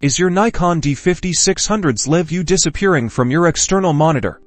Is your Nikon D5600's live view disappearing from your external monitor?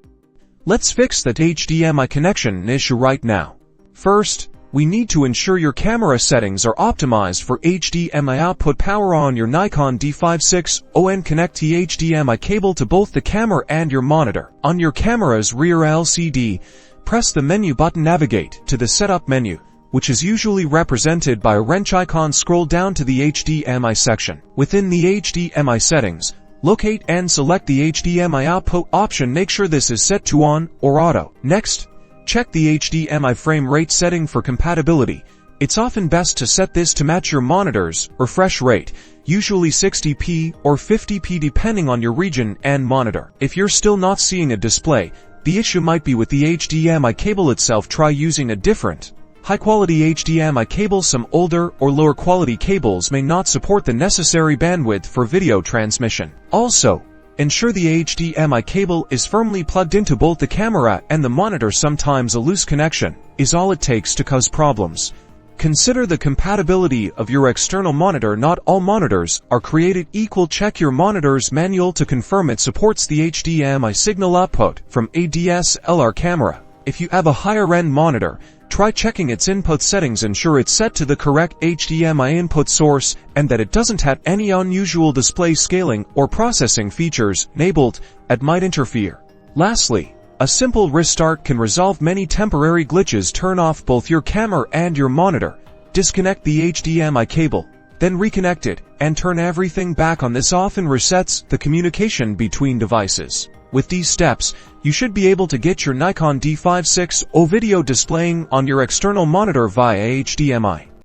Let's fix that HDMI connection issue right now. First, we need to ensure your camera settings are optimized for HDMI output power on your Nikon D5600 and connect the HDMI cable to both the camera and your monitor. On your camera's rear LCD, press the menu button. Navigate to the Setup menu, which is usually represented by a wrench icon. Scroll down to the HDMI section. Within the HDMI settings, locate and select the HDMI output option. Make sure this is set to on or auto. Next, check the HDMI frame rate setting for compatibility. It's often best to set this to match your monitor's refresh rate, usually 60p or 50p depending on your region and monitor. If you're still not seeing a display, the issue might be with the HDMI cable itself. Try using a different, high-quality HDMI cable. Some older or lower quality cables may not support the necessary bandwidth for video transmission. Also, ensure the HDMI cable is firmly plugged into both the camera and the monitor. Sometimes a loose connection is all it takes to cause problems. Consider the compatibility of your external monitor. Not all monitors are created equal. Check your monitor's manual to confirm it supports the HDMI signal output from a DSLR camera. If you have a higher-end monitor, try checking its input settings. Ensure it's set to the correct HDMI input source and that it doesn't have any unusual display scaling or processing features enabled that might interfere. Lastly, a simple restart can resolve many temporary glitches. Turn off both your camera and your monitor. Disconnect the HDMI cable, then reconnect it, and turn everything back on. This often resets the communication between devices. With these steps, you should be able to get your Nikon D5600 video displaying on your external monitor via HDMI.